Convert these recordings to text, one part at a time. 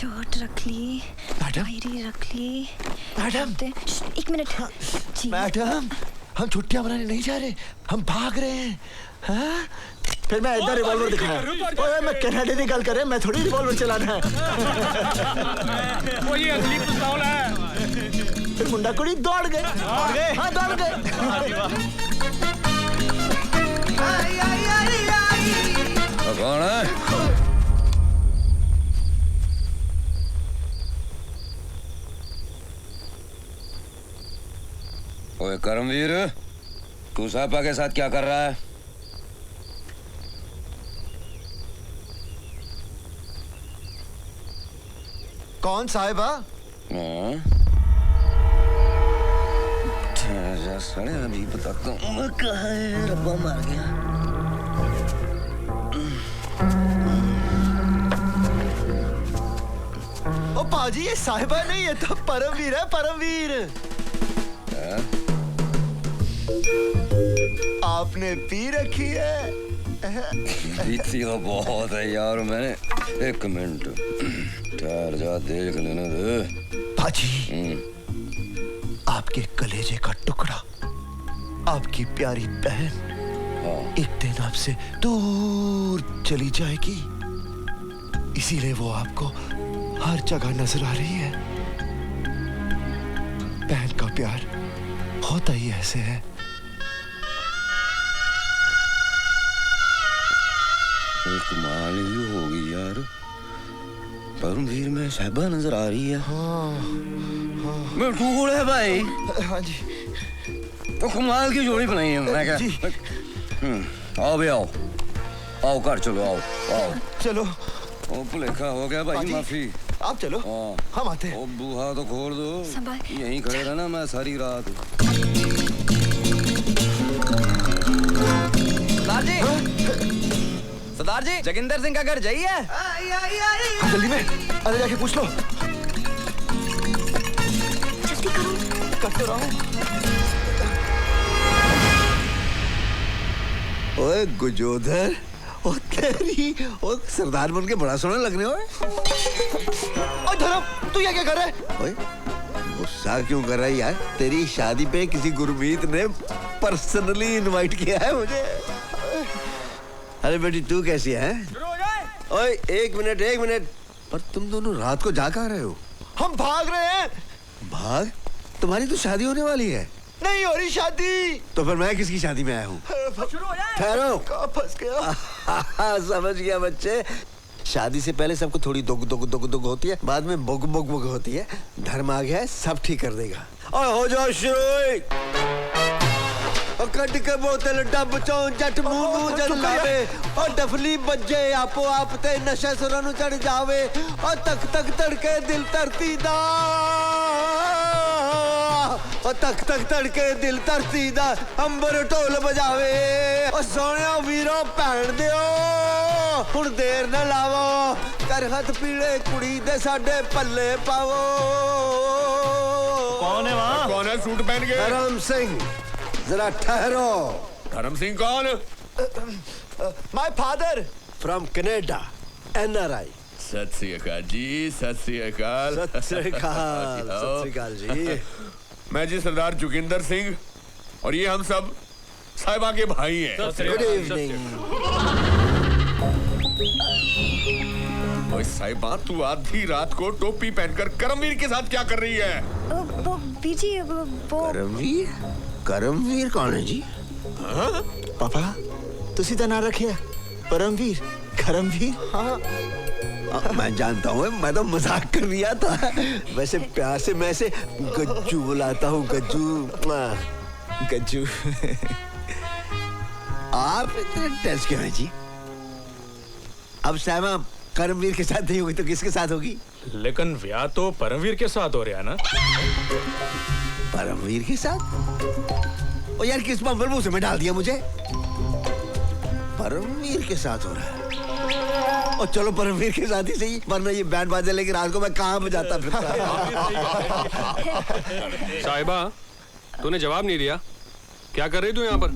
Shirt रख ली, diary रख ली। Madam, एक मिनट। जी मैडम, हम छुट्टियां मनाने नहीं जा रहे, हम भाग रहे हैं। हाँ? फिर मैं इधर रिवॉल्वर दिखाया। ओए, मैं कनाडा की गल कर रहा, मैं थोड़ी रिवॉल्वर चलाना है। वो ये असली पिस्तौल है। फिर मुंडा कुड़ी दौड़ गए। हाँ, दौड़ गए। कौन है? ओए करमवीर, तू साहबा के साथ क्या कर रहा है? कौन साहिबा? सड़े अभी बताता हूँ मैं कहाँ है। रब्बा मार गया। ओ पाजी, ये साहिबा नहीं है तो परमवीर है, परमवीर। आपने पी रखी है? पीती तो बहुत है यार मैंने। एक मिनट ठहर जा, देख लेने दे। पाजी, आपके कलेजे का टुकड़ा, आपकी प्यारी बहन एक दिन आपसे दूर चली जाएगी, इसीलिए वो आपको हर जगह नजर आ रही है। बहन का प्यार होता ही ऐसे है। कमाल ही होगी यार, परमवीर में साहिबा नजर आ रही है। हाँ, मैं टूड़ है भाई। हाँ जी। तो कमाल की जोड़ी बनाई है। मैं क्या? आओ भी आओ, आओ घर चलो, आओ आओ चलो। ओ भुलेखा हो गया भाई, माफी। आप चलो, हम आते हैं। ओ बूहा तो खोल दो, यहीं खड़े रहना मैं सारी रात। सरदार जी, सरदार जी, जोगिंदर सिंह का घर जाइए। जल्दी में, अरे जाके पूछ लो। जल्दी करो। कर तो रहा हूँ। ओए गुजोधर, ओ तेरी, ओ सरदार बन के बड़ा सोना लग रहे हो। ओ धर्म, तू ये क्या कर रहा है? ओए, गुस्सा क्यों कर रहा है यार? तेरी शादी पे किसी गुरमीत ने पर्सनली इनवाइट किया है मुझे। अरे बेटी, तू कैसी है? ओए एक मिनट, पर तुम दोनों रात को जा कहाँ रहे हो? हम भाग रहे हैं। भाग? तुम्हारी तो शादी होने वाली है। नहीं हो रही शादी। तो फिर मैं किसकी शादी में आया हूँ? ठहरो। फंस गया। समझ गया बच्चे। शादी से पहले सबको थोड़ी दुग होती है, बाद में बुग होती है। धर्म आ गया है, सब ठीक कर देगा। और हो जाओ शुरू। कट के बोतल डब चौं जट मुंह जल लावे, और डफली बजे आपो आप ते नशे सुरां नूं चढ़ जावे, और तक तक तड़के दिल धरती दा, और तक तक तड़के दिल धरती दा अंबर ढोल बजावे। और सोनिया वीरो भैन दियो हुण देर न लावो, कर हथ पीड़े कुड़ी दे साडे पल्ले पावो। कौन है वहाँ? कौन है सूट पहन के? धर्म सिंह, जरा ठहरो। धर्म सिंह कौन? My father from Canada, NRI। सत श्री अकाल जी, सत श्री अकाल। सत श्री अकाल जी। मैं जी सरदार जोगिंदर सिंह, और ये हम सब साहिबा के भाई हैं। Good evening. ओए साहिबा, तू आधी रात को टोपी पहनकर करमवीर के साथ क्या कर रही है? वो बीजी, वो करमवीर? करमवीर कौन है जी? पापा, तुसी तो ना रखे परमवीर, करमवीर। हाँ, मैं जानता हूँ, मैं तो मजाक कर रहा था। वैसे प्यार से मैं से गज्जू बुलाता हूँ, गज्जू। आप इतने टेंस क्यों हैं जी? अब साहिबा करमवीर के साथ नहीं होगी तो किसके साथ होगी? लेकिन ब्याह तो परमवीर के साथ हो रहा है ना? परमवीर के साथ? ओ यार, किस बम्बल मुंह से में डाल दिया मुझे? परमवीर के साथ हो रहा है। और चलो परमवीर के साथ ही सही, वरना ये बैंड बाजा लेके रात को मैं कहाँ बजाता फिरता। साहिबा, तूने जवाब नहीं दिया, क्या कर रही तू यहाँ पर?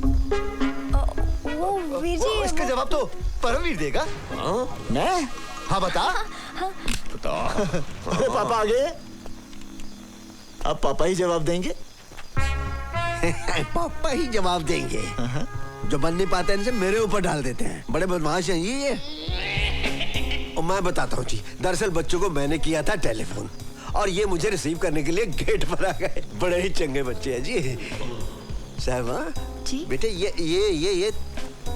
वो वीर जी, इसका जवाब तो परमवीर देगा। मैं? हाँ बता। बता। अरे पापा आ गए। अब पापा ही जवाब देंगे। पापा ही जवाब देंगे। जो बन नहीं पाते इनसे मेरे ऊपर डाल देते हैं। बड़े बदमाश हैं ये। और मैं बताता हूँ जी, दरअसल बच्चों को मैंने किया था टेलीफोन और ये मुझे रिसीव करने के लिए गेट पर आ गए। बड़े ही चंगे बच्चे हैं जी। साहबा जी बेटे ये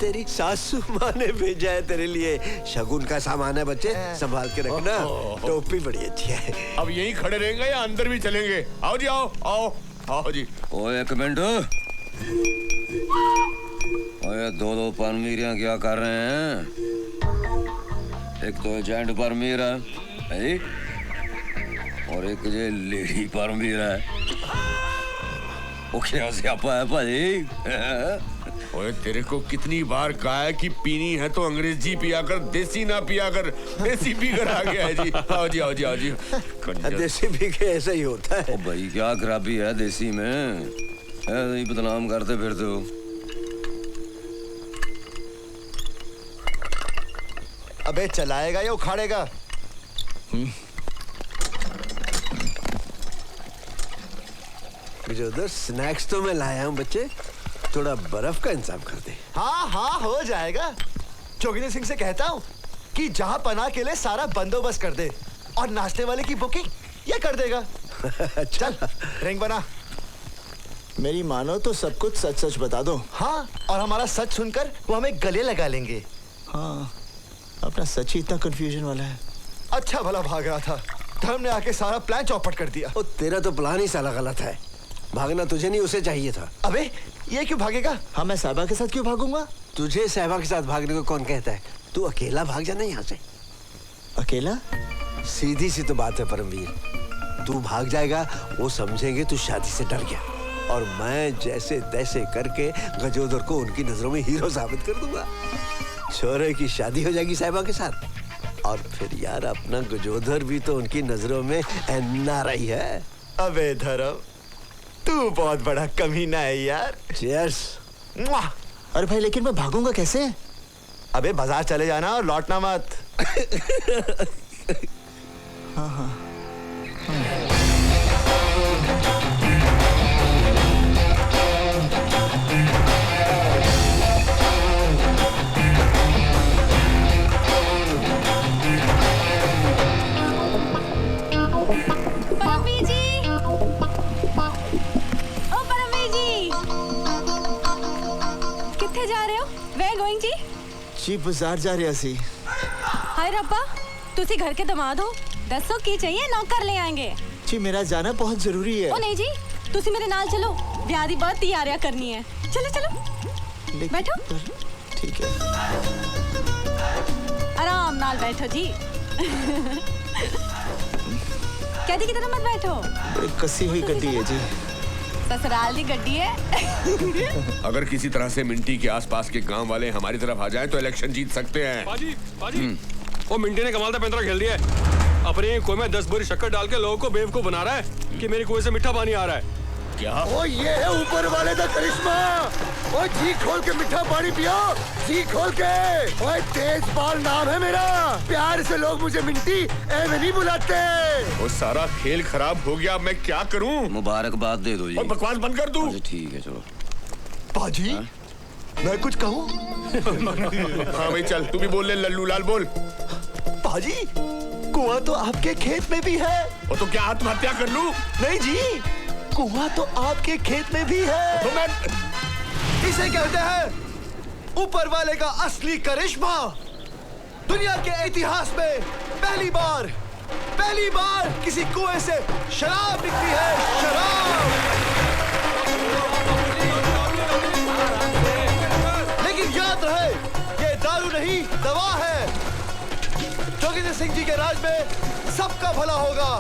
तेरी सासू माँ ने भेजा है तेरे लिए। शगुन का सामान है बच्चे, संभाल के रखना। टोपी बड़ी अच्छी है। अब यहीं खड़े रहेंगे या अंदर भी चलेंगे? आओ जी, आओ आओ आओ जी। ओए एक मिनट। ओए दो परमीरियां क्या कर रहे हैं? एक तो जेंट परमीर है और एक ये लेडी परमीर है। वो क्या स्यापा है भाई? ओए तेरे को कितनी बार कहा है कि पीनी है तो अंग्रेजी पिया कर, देसी ना पिया कर। देसी पी कर आ गया है जी। आओ जी, आओ जी, आओ जी। देसी पी के ऐसा ही होता है। ओ भाई क्या खराबी है देसी में? ऐसे ही बदनाम करते फिरते हो। अबे चलाएगा या उखाड़ेगा? मुझे उधर स्नैक्स तो मैं लाया हूँ बच्चे, थोड़ा बर्फ का इंतजाम कर दे। हाँ हाँ हो जाएगा। जोगिंदर सिंह से कहता हूँ कि जहाँ पनाह के लिए सारा बंदोबस्त कर दे और नाश्ते वाले की बुकिंग ये कर देगा। चल रिंग बना। मेरी मानो तो सब कुछ सच सच बता दो। हाँ, और हमारा सच सुनकर वो हमें गले लगा लेंगे। हाँ, अपना सच ही इतना कंफ्यूजन वाला है। अच्छा भला भाग रहा था, धर्म ने आके सारा प्लान चौपट कर दिया। ओ तेरा तो प्लान ही साला गलत है। भागना तुझे नहीं उसे चाहिए था। अबे ये क्यों भागेगा? हाँ मैं साहिबा के साथ क्यों भागूंगा? तुझे साहिबा के साथ भागने को कौन कहता है? तू अकेला भाग जाना यहाँ से। अकेला? सीधी सी तो बात है परमवीर। तू भाग जाएगा, वो समझेंगे तू शादी से डर गया और मैं जैसे तैसे करके गजोदर को उनकी नजरों में हीरो साबित कर दूंगा। छोरे की शादी हो जाएगी साहिबा के साथ और फिर यार अपना गजोदर भी तो उनकी नजरों में एनआरआई है। अबे धर्म तू बहुत बड़ा कमीना है यार। चीयर्स। अरे भाई लेकिन मैं भागूंगा कैसे? अबे बाजार चले जाना और लौटना मत। हाँ हाँ जी बाजार जा रहा सी। हाय रब्बा, तुसी घर के दमाद हो, दसो की चाहिए नौकर ले आएंगे। जी मेरा जाना बहुत जरूरी है। ओ नहीं जी, तुसी मेरे नाल चलो, ब्याह दी बहुत तैयारियां करनी है। चलो चलो बैठो। ठीक है। आराम नाल बैठो जी। कैदी की तरह मत बैठो। बड़ी कसी हुई गड्डी है जी। ससुराल दी गड्डी है। अगर किसी तरह से मिंटी के आसपास के गांव वाले हमारी तरफ आ जाएं तो इलेक्शन जीत सकते हैं। बाजी, बाजी। वो मिंटी ने कमाल का पैंतरा खेल दिया है। अपने कुएं में 10 बोरी शक्कर डाल के लोगों को बेवकूफ बना रहा है कि मेरे कुएं से मीठा पानी आ रहा है। क्या? ओ ये है ऊपर वाले का करिश्मा। ओ जी खोल के मीठा पानी पियो, जी खोल के। ओए तेजपाल नाम है मेरा, प्यार से लोग मुझे मिंटी ऐਵੇਂ नहीं बुलाते। वो सारा खेल खराब हो गया, मैं क्या करूं? मुबारकबाद दे दो जी। और बकवास बंद कर दूं? ठीक है चलो। पाजी मैं कुछ कहूँ? हाँ भाई चल, तू भी बोल ले, लल्लू लाल बोल। पाजी कुआं तो आपके खेत में भी है। वो तो क्या आत्महत्या कर लूं? नहीं जी, कुआं तो आपके खेत में भी है। तो मैं इसे कहते हैं ऊपर वाले का असली करिश्मा। दुनिया के इतिहास में पहली बार किसी कुएं से शराब निकली है। शराब। लेकिन याद रहे, ये दारू नहीं दवा है। जोगिंदर सिंह जी के राज में सबका भला होगा।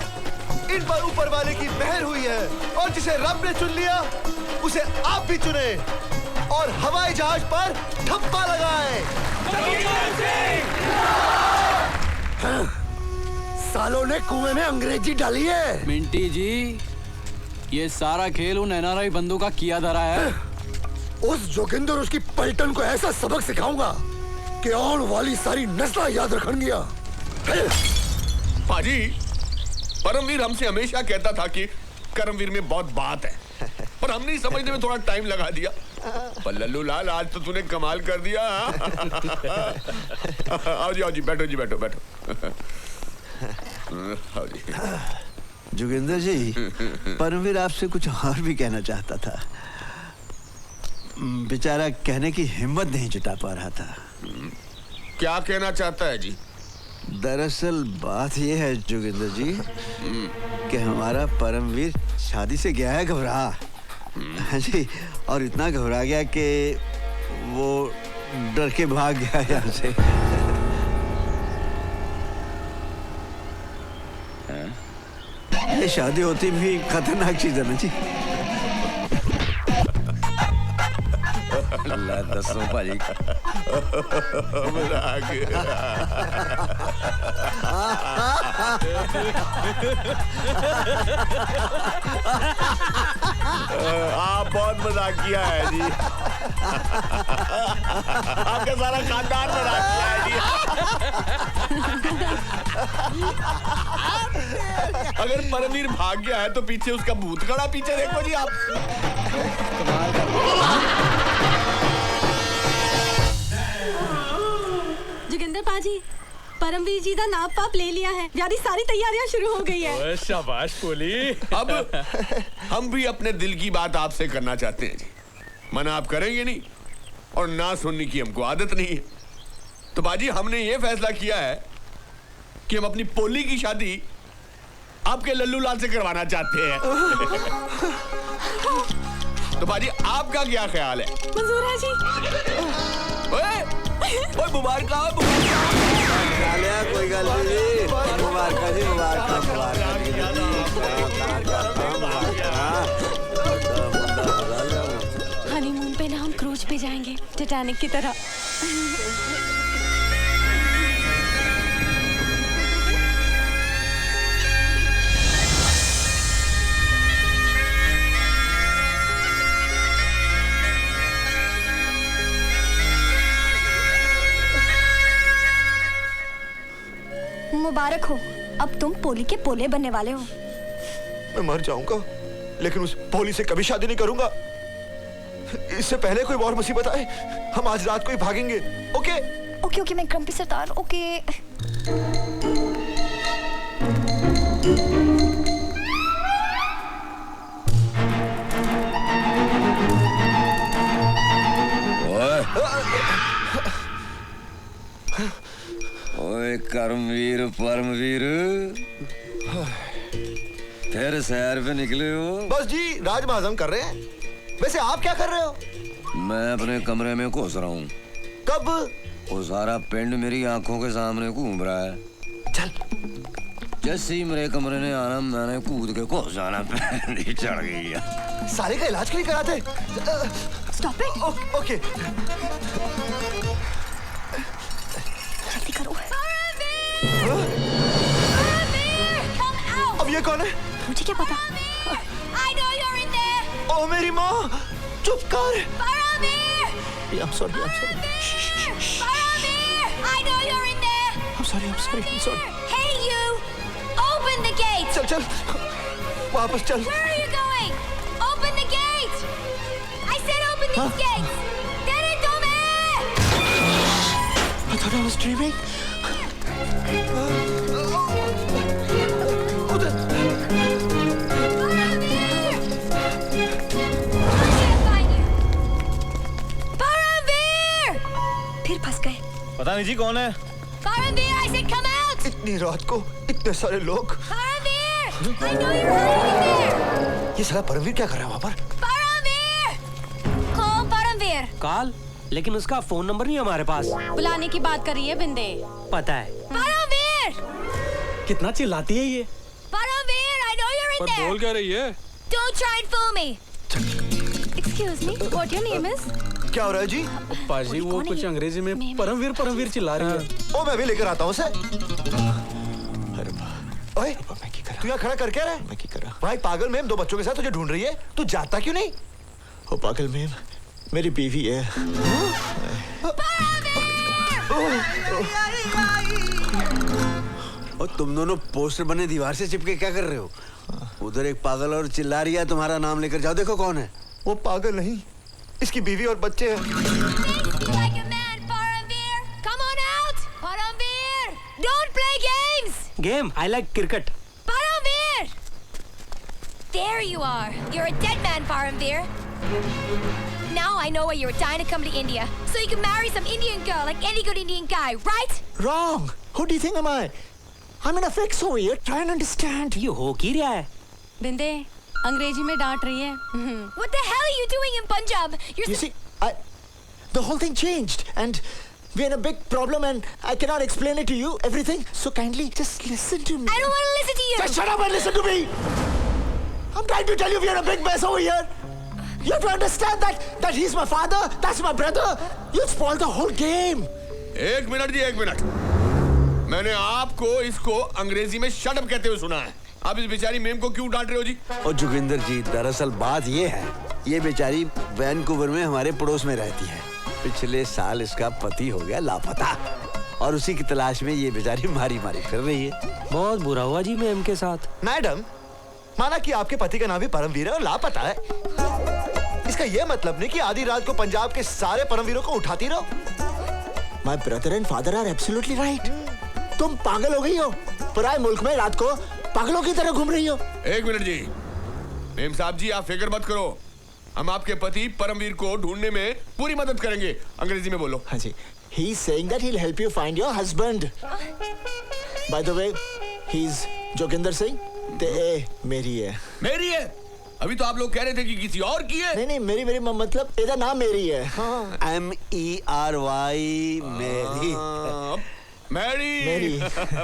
इन पर ऊपर वाले की मेहर हुई है और जिसे रब ने चुन लिया उसे आप भी चुने और हवाई जहाज पर ठप्पा लगाए। सालों ने कुएं में अंग्रेजी डाली है। मिंटी जी, ये सारा खेल उन एनआरआई बंदों का किया धरा है। उस जोगिंदर उसकी पलटन को ऐसा सबक सिखाऊंगा कि आने वाली सारी नस्लें याद रखनगियां। पाजी, परमवीर हमसे हमेशा कहता था कि करमवीर में बहुत बात है, पर हमने समझने में थोड़ा टाइम लगा दिया। पर लल्लू लाल, आज तो तूने कमाल कर दिया। आओ जी, बैठो जी, बैठो बैठो। आओ जी। जोगिंदर जी, परमवीर आपसे कुछ और भी कहना चाहता था। बेचारा कहने की हिम्मत नहीं जुटा पा रहा था। क्या कहना चाहता है जी? दरअसल बात यह है जोगिंदर जी कि हमारा परमवीर शादी से गया है घबरा। हाँ जी, और इतना घबरा गया कि वो डर के भाग गया यहाँ से। ये शादी होती भी खतरनाक चीज है ना जी। अल्लाह दसो भाजी। आप बहुत मजाक किया है जी। आपका सारा खानदान मजाक किया है जी। अगर परमवीर भाग गया है तो पीछे उसका भूत खड़ा, पीछे देखो जी आप। जोगिंदर पाजी, परमवीर जी का नाप पाप ले लिया है, यानी सारी तैयारियां शुरू हो गई है। शाबाश पोली। अब हम भी अपने दिल की बात आपसे करना चाहते हैं जी। मना आप करेंगे नहीं, और ना सुनने की हमको आदत नहीं है। तो बाजी, हमने ये फैसला किया है कि हम अपनी पोली की शादी आपके लल्लू लाल से करवाना चाहते हैं। तो बाजी, आपका क्या ख्याल है? मंजूर है जी। ओए मुबारक हो। कोई गल नहीं, मुबारक जी, हनीमून पे ना हम क्रूज पे जाएंगे, टाइटैनिक की तरह। मुबारक हो, अब तुम पोली के पोले बनने वाले हो। मैं मर जाऊंगा, लेकिन उस पोली से कभी शादी नहीं करूंगा। इससे पहले कोई और मुसीबत आए, हम आज रात को ही भागेंगे। ओके ओके ओके, मैं क्रम्पी सरदार। ओके ओए करमवीर, परमवीर, फिर सैर पे निकले हो? बस जी, राजमाजम कर रहे हैं। वैसे आप क्या कर रहे हो? मैं अपने कमरे में घुस रहा हूँ। कब? वो सारा पिंड मेरी आंखों के सामने घूम रहा है। चल। जैसे ही मेरे कमरे ने आना, मैंने कूद के घुस जाना, पैंडी चढ़ गई है। सारे का इलाज क्यों नहीं कराते? Stop it. ओके। जल्दी करो। अब ये कौन है? मुझे क्या पता? ओ मेरी माँ, चुप कर। I'm sorry. I'm sorry. Hey you! Open the gate! चल, वापस चल। Where are you going? Open the gate! I said open these gates! Dere tome! I thought I was dreaming. फिर फंस गए। पता नहीं जी कौन है। Paramveer, I said come out! इतनी रात को इतने सारे लोग। Paramveer! I know you're hiding there! ये साला परमवीर क्या कर रहा है वहाँ पर? Paramveer! Call Paramveer! कॉल, लेकिन उसका फोन नंबर नहीं हमारे पास। बुलाने की बात कर रही है बिंदे। पता है। Paramveer! कितना चिल्लाती है ये। Paramveer, I know you're in पर there! बोल क्या रही है? Don't try and fool me! Excuse me, what your name is? क्या हो रहा है जी? पाजी, वो कुछ अंग्रेजी में परमवीर चिल्ला रही है। ओ, मैं भी लेकर आता हूँ उसे। ओए, तू यहाँ खड़ा कर क्या रहा है? मैं क्या कर रहा? भाई पागल मैम 2 बच्चों के साथ तुझे ढूंढ रही है, तू जाता क्यों नहीं? ओ पागल मैम, मेरी बीवी है। और तुम दोनों पोस्टर बने दीवार से चिपके क्या कर रहे हो? उधर एक पागल और चिल्ला रही है तुम्हारा नाम लेकर, जाओ देखो कौन है। वो पागल नहीं, इसकी बीवी और बच्चे हैं। Like a man, Paramveer. Come on out, Paramveer. Don't play games. Game I like cricket. Paramveer. There you are. You're a dead man, Paramveer. Now I know why you were dying to come to India, so you can marry some Indian girl like any good Indian guy, right? Wrong. Who do you think am I? I'm in a fix over here. Try and understand. ये हो की रहा है? बिंदे अंग्रेजी में डांट रही है। What the hell are you doing in Punjab? You see, the whole thing changed, and we're in a big problem, and I cannot explain it to you, everything. So kindly just listen to me. I don't want to listen to you. Just shut up and listen to me. I'm trying to tell you we're in a big mess over here. You have to understand that he's my father, that's my brother. You spoiled the whole game. एक minute जी, एक minute. मैंने आपको इसको अंग्रेजी में shut up कहते हुए सुना है। आप इस बेचारी मेम को क्यों डांट रहे हो जी? और जोगिंदर जी, दरअसल बात ये है, ये बेचारी वैनकूवर में हमारे पड़ोस में रहती है। पिछले साल इसका पति हो गया लापता और उसी की तलाश में ये बेचारी मारी मारी फिर रही है। बहुत बुरा हुआ जी मैम के साथ। मैडम, माना कि आपके पति का नाम भी परमवीर है और लापता है, इसका ये मतलब नहीं कि आधी रात को पंजाब के सारे परमवीरों को उठाती रहो। My brother and father are absolutely right. तुम पागल हो गई हो, पराए मुल्क में रात को पागलों की तरह घूम रही हो। एक मिनट जी, मेम साहब जी, आप फिक्र मत करो, हम आपके पति परमवीर को ढूंढने में पूरी मदद करेंगे। अंग्रेजी में बोलो। हाँ जी, he's saying that he'll help you find your husband. By the way, he's Joginder Singh, ते मेरी है। मेरी है? अभी तो आप लोग कह रहे थे कि किसी और की है। नहीं नहीं, मेरी मतलब ਇਹਦਾ नाम मेरी है। हाँ। MERY मेरी। मेरी।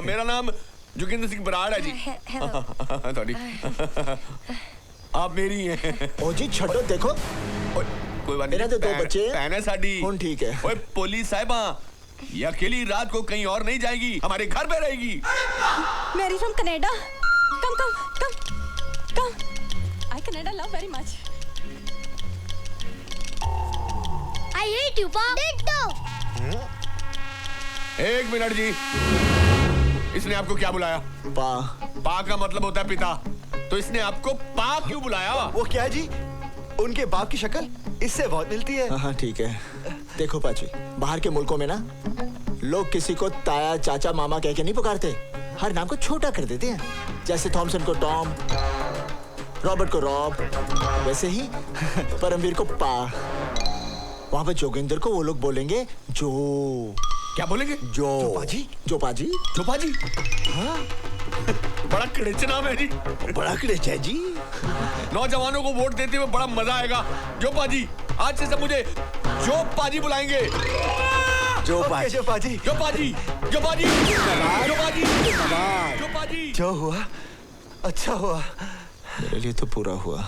मेरा नाम जोगिंदर सिंह बराड़ है जी। सॉरी। आप मेरी हैं। ओ जी छोड़ो, देखो कोई बात नहीं। ਇਹਨਾਂ ਦੇ दो बच्चे हैं। बहन है साडी। ਹੁਣ ठीक है। ओए पुलिस साहिबा, ये अकेली रात को कहीं और नहीं जाएगी, हमारे घर पे रहेगी। Mary from Canada. Come I Canada love very much. I hate you, Pa. एक मिनट जी, इसने आपको क्या बुलाया? पा का मतलब होता है पिता, तो इसने आपको पा क्यों बुलाया? वो क्या है जी, उनके बाप की शक्ल इससे बहुत मिलती है। हाँ ठीक है। देखो पाची, बाहर के मुल्कों में ना लोग किसी को ताया चाचा मामा कह के नहीं पुकारते, हर नाम को छोटा कर देते हैं। जैसे थॉमसन को टॉम, रॉबर्ट को रॉब, वैसे ही परमवीर को पा। वहां पर जोगिंदर को वो लोग बोलेंगे जो। क्या बोलेंगे? जो पाजी। जो पाजी। जो पाजी। हाँ। बड़ा क्रिच नाम है जी। बड़ा क्रिच है जी। नौजवानों को वोट देते हुए बड़ा मजा आएगा। जो पाजी, आज से सब मुझे जो पाजी बुलाएंगे। जो पाजी। जो पाजी। जो पाजी। जो पाजी। जो पाजी। जो पाजी। जो हुआ अच्छा हुआ, मेरे लिए तो पूरा हुआ।